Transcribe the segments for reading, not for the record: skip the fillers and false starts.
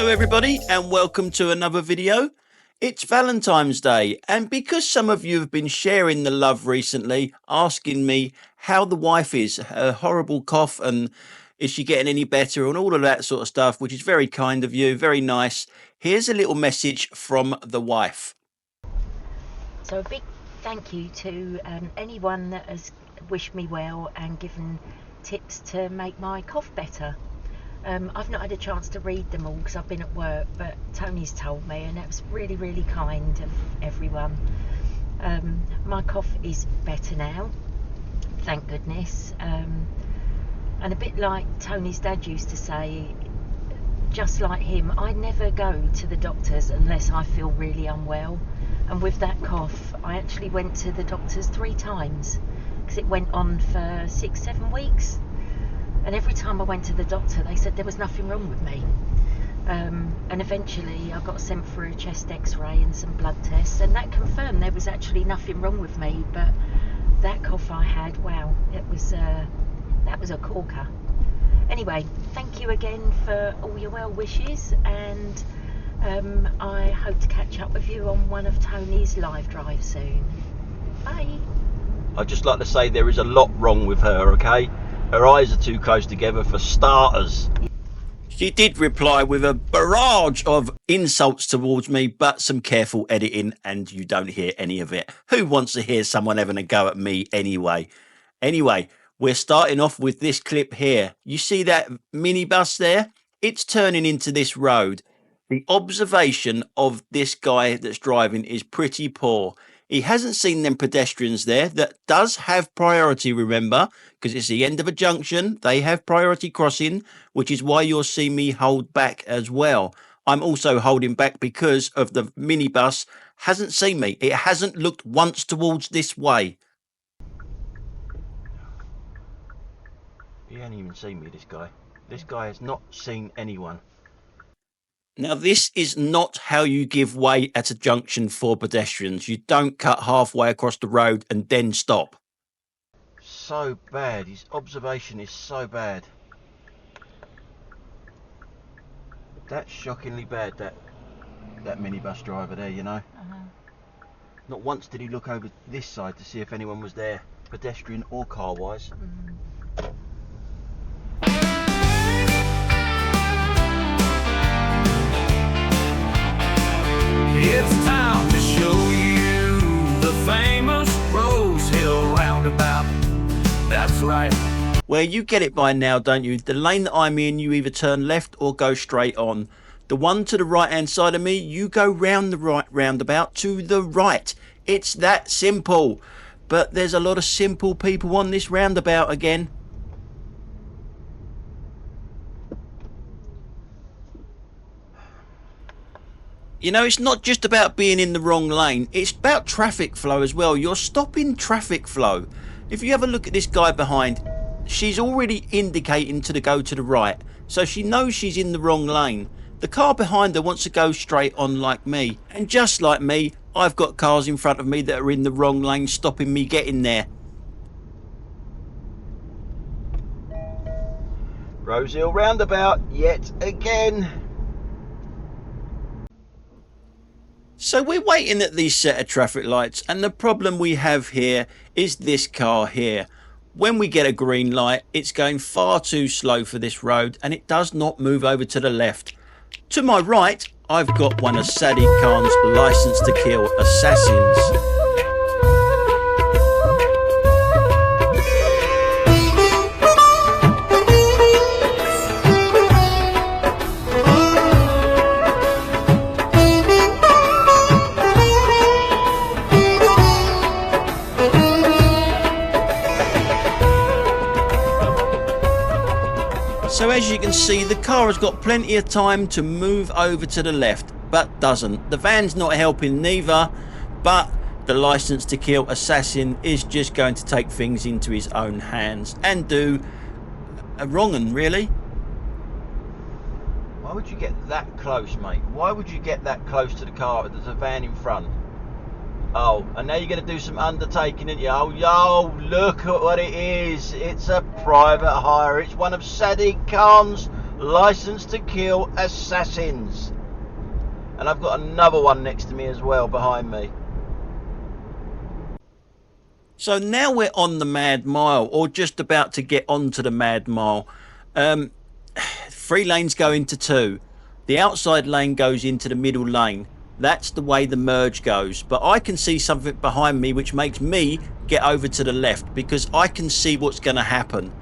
Hello everybody and welcome to another video. It's Valentine's Day, and because some of you have been sharing the love recently, asking me how the wife is, her horrible cough, and is she getting any better, and all of that sort of stuff, which is very kind of you, very nice. Here's a little message from the wife. So a big thank you to anyone that has wished me well and given tips to make my cough better. I've not had a chance to read them all because I've been at work, but Tony's told me, and that was really, really kind of everyone. My cough is better now, thank goodness. And a bit like Tony's dad used to say, just like him, I never go to the doctors unless I feel really unwell. And with that cough, I actually went to the doctors 3 times because it went on for 6-7 weeks. And every time I went to the doctor, they said there was nothing wrong with me. And eventually I got sent for a chest x-ray and some blood tests, and that confirmed there was actually nothing wrong with me. But that cough I had, wow, that was a corker. Anyway, thank you again for all your well wishes, and I hope to catch up with you on one of Tony's live drives soon. Bye. I'd just like to say there is a lot wrong with her, okay? Her eyes are too close together for starters. She did reply with a barrage of insults towards me, but some careful editing, and you don't hear any of it. Who wants to hear someone having a go at me anyway? Anyway, we're starting off with this clip here. You see that minibus there? It's turning into this road. The observation of this guy that's driving is pretty poor. He hasn't seen them pedestrians there that does have priority, remember, because it's the end of a junction. They have priority crossing, which is why you'll see me hold back as well. I'm also holding back because of the minibus hasn't seen me. It hasn't looked once towards this way. He hasn't even seen me, this guy. This guy has not seen anyone. Now, this is not how you give way at a junction for pedestrians. You don't cut halfway across the road and then stop. So bad. His observation is so bad. That's shockingly bad, that minibus driver there, you know. Not once did he look over this side to see if anyone was there, pedestrian or car-wise. It's time to show you the famous Rose Hill roundabout. That's right. Well, you get it by now, don't you? The lane that I'm in, you either turn left or go straight on. The one to the right-hand side of me, you go round the right roundabout to the right. It's that simple. But there's a lot of simple people on this roundabout again. You know, it's not just about being in the wrong lane, it's about traffic flow as well. You're stopping traffic flow. If you have a look at this guy behind, she's already indicating to go to the right, so she knows she's in the wrong lane. The car behind her wants to go straight on like me, and just like me, I've got cars in front of me that are in the wrong lane, stopping me getting there. Rose Hill roundabout yet again. So we're waiting at these set of traffic lights, and the problem we have here is this car here. When we get a green light, it's going far too slow for this road, and it does not move over to the left. To my right, I've got one of Sadiq Khan's License to Kill assassins. So as you can see, the car has got plenty of time to move over to the left, but doesn't. The van's not helping neither, but the License to Kill assassin is just going to take things into his own hands and do a wrong 'un, really. Why would you get that close, mate? Why would you get that close to the car? There's a van in front. Oh, and now you're going to do some undertaking, aren't you? Oh, yo, look at what it is. It's a private hire. It's one of Sadiq Khan's License to kill assassins. And I've got another one next to me as well, behind me. So now we're on the Mad Mile, or just about to get onto the Mad Mile. 3 lanes go into 2. The outside lane goes into the middle lane. That's the way the merge goes. But I can see something behind me which makes me get over to the left, because I can see what's going to happen.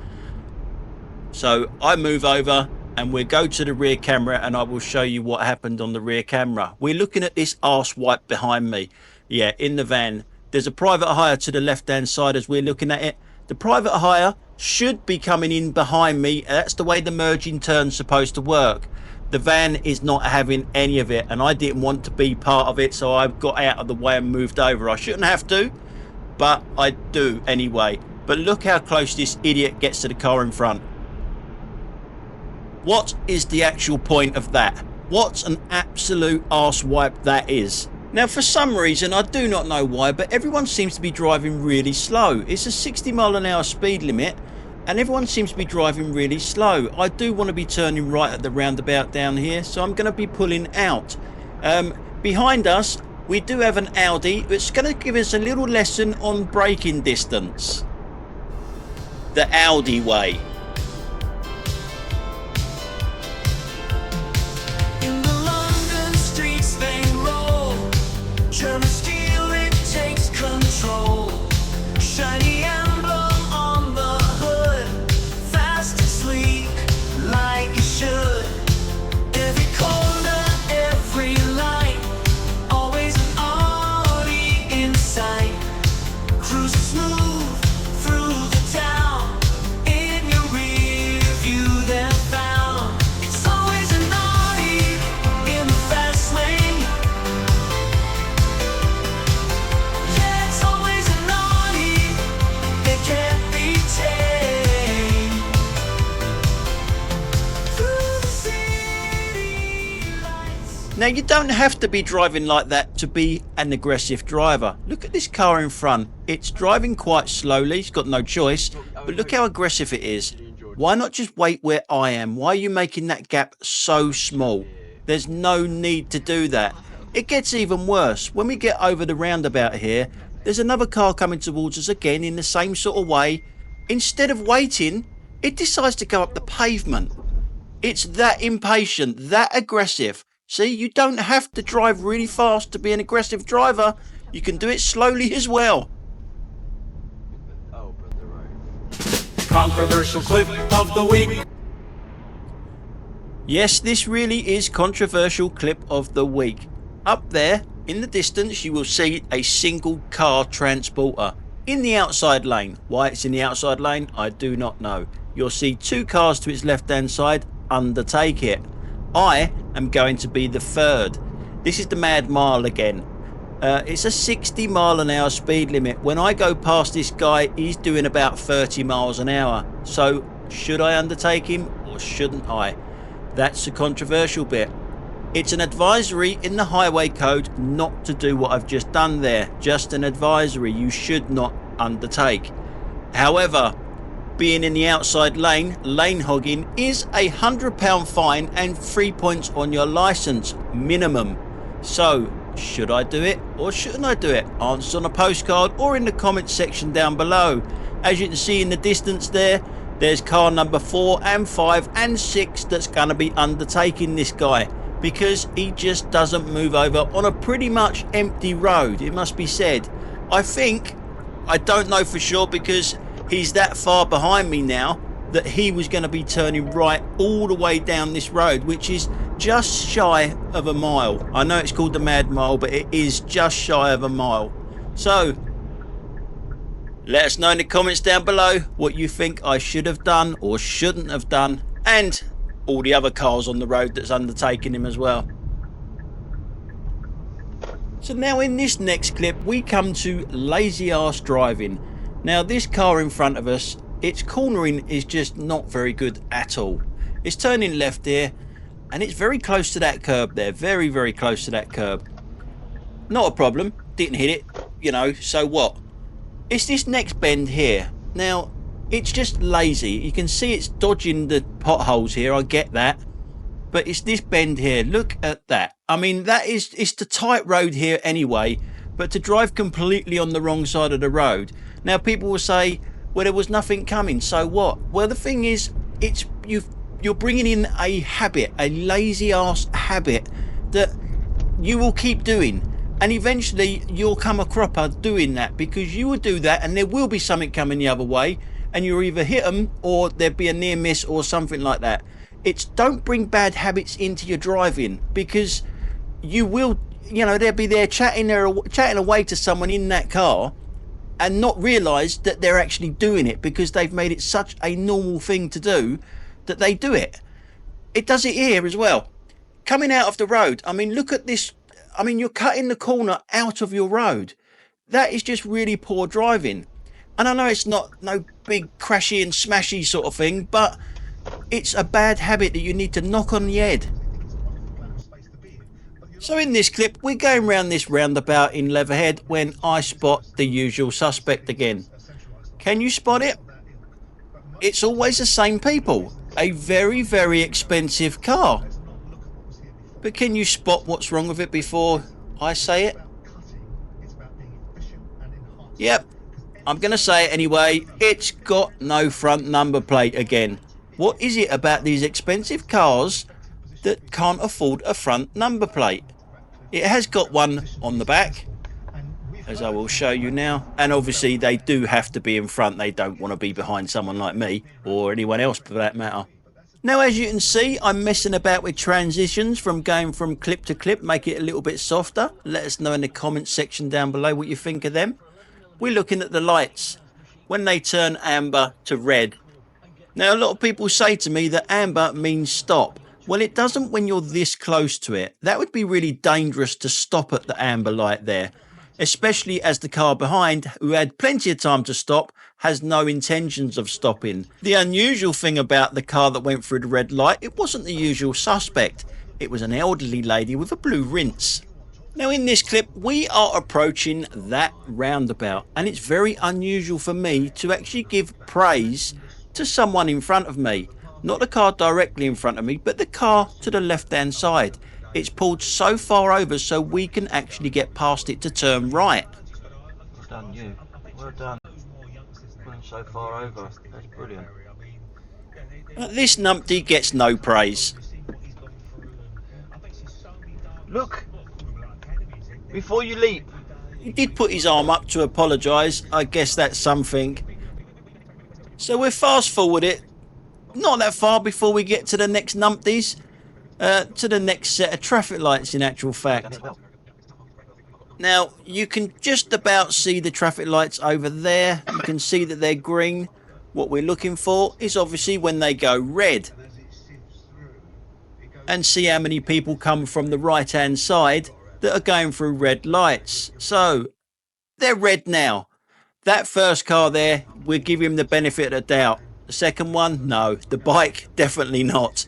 So I move over and we'll go to the rear camera, and I will show you what happened on the rear camera. We're looking at this arse wipe behind me. Yeah, in the van. There's a private hire to the left hand side as we're looking at it. The private hire should be coming in behind me. That's the way the merging turn's supposed to work. The van is not having any of it, and I didn't want to be part of it, so I got out of the way and moved over. I shouldn't have to, but I do anyway. But look how close this idiot gets to the car in front. What is the actual point of that? What an absolute arse wipe that is. Now, for some reason, I do not know why, but everyone seems to be driving really slow. It's a 60 mile an hour speed limit, and everyone seems to be driving really slow. I do want to be turning right at the roundabout down here, so I'm going to be pulling out. Behind us, we do have an Audi. It's going to give us a little lesson on braking distance. The Audi way. In the London streets they roll, German steel, it takes control. Shiny emblem on the hood, fast and sleek, like it should. Every corner, every light, always an Audi in sight. Cruising smooth through the town, in your rear view they're found. It's always an Audi in the fast lane. Yeah, it's always an Audi, it can't be tamed. Through the city lights. Now, you don't have to be driving like that to be an aggressive driver. Look at this car in front. It's driving quite slowly. It's got no choice. But look how aggressive it is. Why not just wait where I am? Why are you making that gap so small? There's no need to do that. It gets even worse. When we get over the roundabout here, there's another car coming towards us again in the same sort of way. Instead of waiting, it decides to go up the pavement. It's that impatient, that aggressive. See, you don't have to drive really fast to be an aggressive driver. You can do it slowly as well. Controversial clip of the week. Yes, this really is controversial clip of the week. Up there, in the distance, you will see a single car transporter in the outside lane. Why it's in the outside lane, I do not know. You'll see 2 cars to its left-hand side undertake it. I am going to be the third. This is the Mad Mile again. It's a 60 mile an hour speed limit. When I go past this guy, he's doing about 30 miles an hour. So should I undertake him or shouldn't I? That's the controversial bit. It's an advisory in the highway code not to do what I've just done there. Just an advisory. You should not undertake. However, being in the outside lane, lane hogging, is a £100 fine and 3 points on your licence minimum. So should I do it or shouldn't I do it? Answer on a postcard or in the comments section down below. As you can see in the distance there, there's car number 4 and 5 and 6 that's going to be undertaking this guy, because he just doesn't move over on a pretty much empty road, it must be said. I don't know for sure, because he's that far behind me now that he was going to be turning right all the way down this road, which is just shy of a mile. I know it's called the Mad Mile, but it is just shy of a mile. So let us know in the comments down below what you think I should have done or shouldn't have done, and all the other cars on the road that's undertaking him as well. So now in this next clip we come to lazy ass driving. Now this car in front of us, its cornering is just not very good at all. It's turning left here and it's very close to that curb there, very, very close to that curb. Not a problem, didn't hit it, you know, so what? It's this next bend here. Now It's just lazy. You can see it's dodging the potholes here, I get that, but it's this bend here. Look at that. I mean, it's the tight road here anyway, but to drive completely on the wrong side of the road. Now people will say, well, there was nothing coming, so what? Well, the thing is, you're bringing in a habit, a lazy ass habit that you will keep doing, and eventually you'll come a cropper doing that, because you will do that and there will be something coming the other way and you'll either hit them or there'll be a near miss or something like that. It's don't bring bad habits into your driving, because you will, they'll be there chatting away to someone in that car and not realise that they're actually doing it, because they've made it such a normal thing to do that they do it. It does it here as well. Coming out of the road, I mean, look at this. I mean, you're cutting the corner out of your road. That is just really poor driving. And I know it's not no big crashy and smashy sort of thing, but it's a bad habit that you need to knock on the head. So in this clip, we're going around this roundabout in Leatherhead when I spot the usual suspect again. Can you spot it? It's always the same people. A very, very expensive car. But can you spot what's wrong with it before I say it? Yep, I'm going to say it anyway. It's got no front number plate again. What is it about these expensive cars that can't afford a front number plate? It has got one on the back, as I will show you now, and obviously they do have to be in front. They don't want to be behind someone like me, or anyone else for that matter. Now, as you can see, I'm messing about with transitions from going from clip to clip, make it a little bit softer. Let us know in the comments section down below what you think of them. We're looking at the lights when they turn amber to red. Now, a lot of people say to me that amber means stop. Well, it doesn't when you're this close to it. That would be really dangerous to stop at the amber light there, especially as the car behind, who had plenty of time to stop, has no intentions of stopping. The unusual thing about the car that went through the red light, it wasn't the usual suspect. It was an elderly lady with a blue rinse. Now in this clip, we are approaching that roundabout, and it's very unusual for me to actually give praise to someone in front of me. Not the car directly in front of me, but the car to the left hand side. It's pulled so far over so we can actually get past it to turn right. Well done, you. Well done. Pulling so far over. That's brilliant. This numpty gets no praise. Look! Before you leap. He did put his arm up to apologise. I guess that's something. So we'll fast forward it. Not that far before we get to the next numpties. To the next set of traffic lights, in actual fact. Now, you can just about see the traffic lights over there. You can see that they're green. What we're looking for is obviously when they go red. And see how many people come from the right hand side that are going through red lights. So, they're red now. That first car there, we'll give him the benefit of the doubt. The second one, no. The bike, definitely not.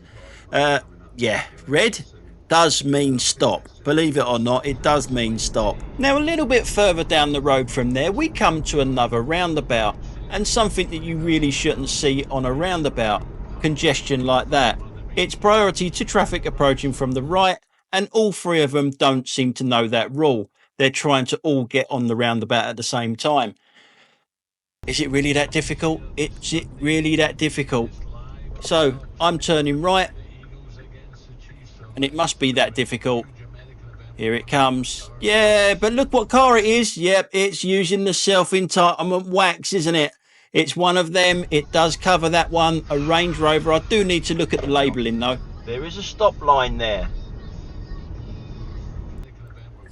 Yeah, red does mean stop. Believe it or not, it does mean stop. Now, a little bit further down the road from there, we come to another roundabout, and something that you really shouldn't see on a roundabout. Congestion like that. It's priority to traffic approaching from the right, and all three of them don't seem to know that rule. They're trying to all get on the roundabout at the same time. Is it really that difficult? Is it really that difficult? So, I'm turning right. And it must be that difficult. Here it comes. Yeah, but look what car it is. Yep, it's using the self-entitlement wax, isn't it? It's one of them. It does cover that one. A Range Rover. I do need to look at the labelling though. There is a stop line there.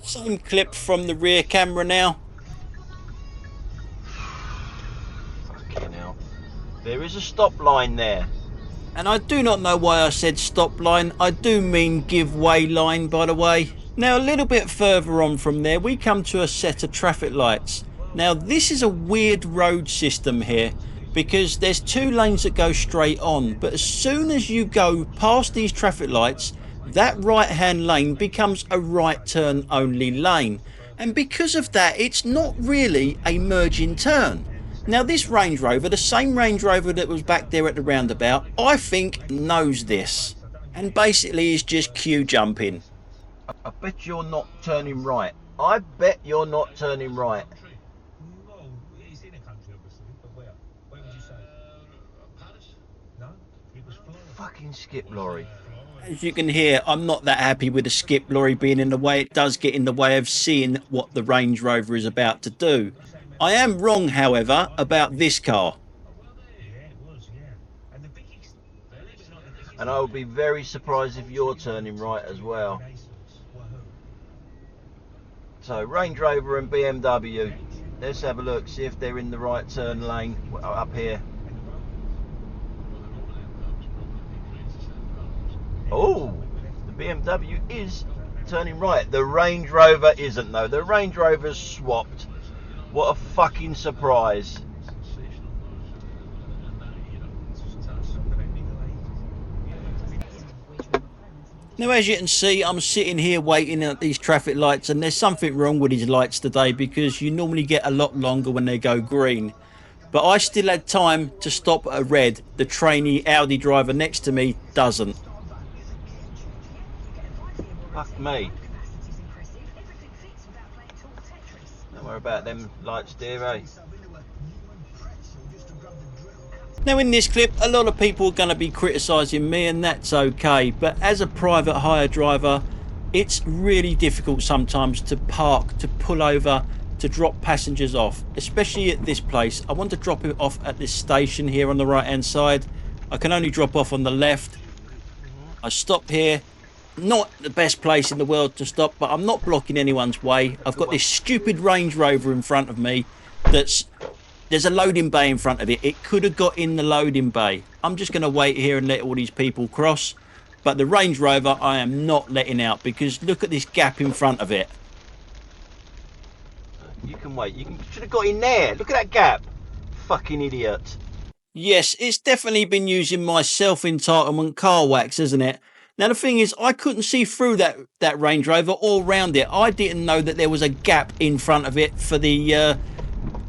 Same clip from the rear camera now. Fucking hell. There is a stop line there. And I do not know why I said stop line. I do mean give way line, by the way. Now, a little bit further on from there, we come to a set of traffic lights. Now, this is a weird road system here, because there's two lanes that go straight on, but as soon as you go past these traffic lights, that right hand lane becomes a right turn only lane. And because of that, it's not really a merging turn. Now this Range Rover, the same Range Rover that was back there at the roundabout, I think knows this. And basically is just queue jumping. I bet you're not turning right. I bet you're not turning right. No, it's in a country obviously, but where? Where would you say? Paris? No, it was Florida. Fucking skip lorry. As you can hear, I'm not that happy with the skip lorry being in the way. It does get in the way of seeing what the Range Rover is about to do. I am wrong, however, about this car. Yeah, it was, yeah. And the biggest, it's not the biggest. And I would be very surprised if you're turning right as well. So Range Rover and BMW. Let's have a look, see if they're in the right turn lane up here. Oh, the BMW is turning right. The Range Rover isn't though. The Range Rover's swapped. What a fucking surprise. Now as you can see, I'm sitting here waiting at these traffic lights, and there's something wrong with these lights today because you normally get a lot longer when they go green. But I still had time to stop at a red. The trainee Audi driver next to me doesn't. Fuck me. Don't worry about them lights, dear, eh? Now in this clip, a lot of people are going to be criticising me, and that's okay. But as a private hire driver, it's really difficult sometimes to park, to pull over, to drop passengers off, especially at this place. I want to drop it off at this station here on the right hand side. I can only drop off on the left. I stop here. Not the best place in the world to stop, but I'm not blocking anyone's way. I've got this stupid Range Rover in front of me there's a loading bay in front of it. It could have got in the loading bay. I'm just going to wait here and let all these people cross. But the Range Rover I am not letting out, because look at this gap in front of it. You can wait. You should have got in there. Look at that gap. Fucking idiot. Yes, it's definitely been using my self-entitlement car wax, isn't it? Now the thing is, I couldn't see through that Range Rover or round it. I didn't know that there was a gap in front of it for the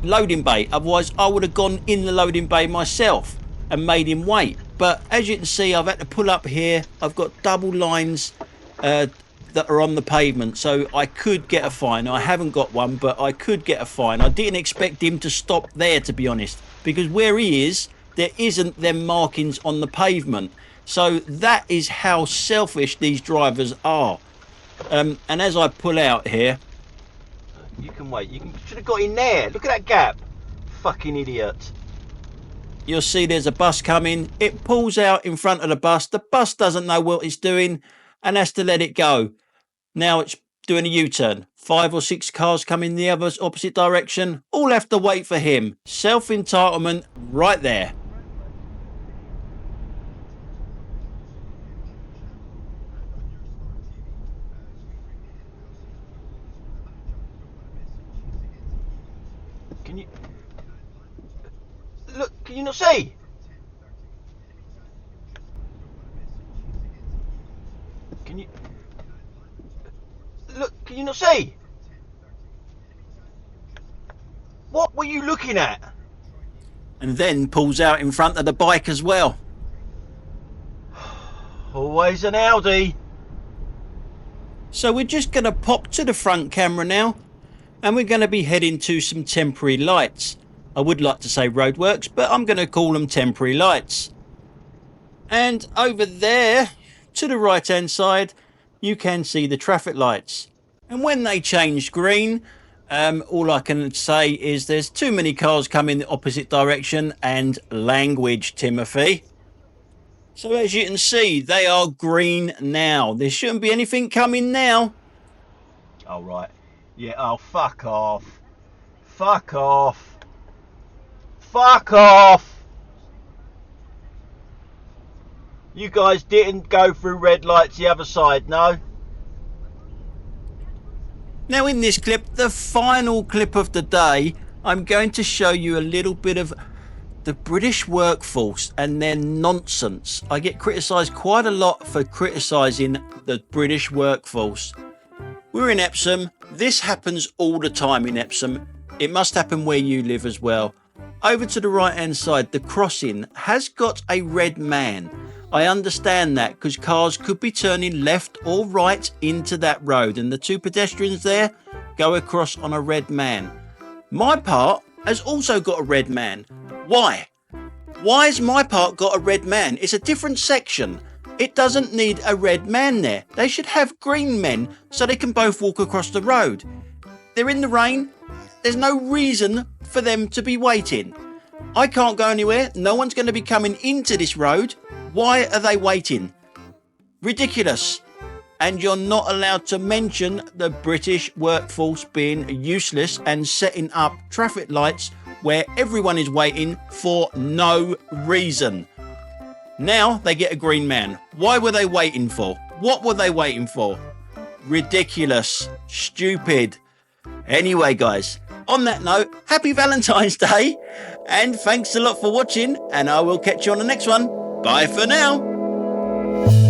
loading bay. Otherwise I would have gone in the loading bay myself and made him wait. But as you can see, I've had to pull up here. I've got double lines that are on the pavement, so I could get a fine. I haven't got one, but I could get a fine. I didn't expect him to stop there, to be honest, because where he is, there isn't them markings on the pavement. So that is how selfish these drivers are. And as I pull out here, you can wait. You should have got in there. Look at that gap. Fucking idiot. You'll see there's a bus coming. It pulls out in front of the bus. The bus doesn't know what it's doing and has to let it go. Now it's doing a U-turn. 5 or 6 cars coming the other opposite direction. All have to wait for him. Self-entitlement right there. Can you look? Can you not see? Can you look? Can you not see? What were you looking at? And then pulls out in front of the bike as well. Always an Audi. So we're just going to pop to the front camera now, and we're going to be heading to some temporary lights. I would like to say roadworks, but I'm going to call them temporary lights. And over there to the right hand side, you can see the traffic lights. And when they change green, all I can say is there's too many cars coming the opposite direction, and language, Timothy. So as you can see, they are green now. There shouldn't be anything coming now. Oh, right. Yeah, oh, fuck off. Fuck off. Fuck off. You guys didn't go through red lights the other side, no? Now in this clip, the final clip of the day, I'm going to show you a little bit of the British workforce and their nonsense. I get criticised quite a lot for criticising the British workforce. We're in Epsom. This happens all the time in Epsom. It must happen where you live as well. over to the right hand side, the crossing has got a red man. I understand that because cars could be turning left or right into that road, and the two pedestrians there go across on a red man. My part has also got a red man. Why? Why has my part got a red man? It's a different section. It doesn't need a red man there. They should have green men so they can both walk across the road. They're in the rain. There's no reason for them to be waiting. I can't go anywhere. No one's going to be coming into this road. Why are they waiting? Ridiculous. And you're not allowed to mention the British workforce being useless and setting up traffic lights where everyone is waiting for no reason. Now they get a green man. Why were they waiting for? What were they waiting for? Ridiculous. Stupid. Anyway, guys, on that note, happy Valentine's Day. And thanks a lot for watching. And I will catch you on the next one. Bye for now.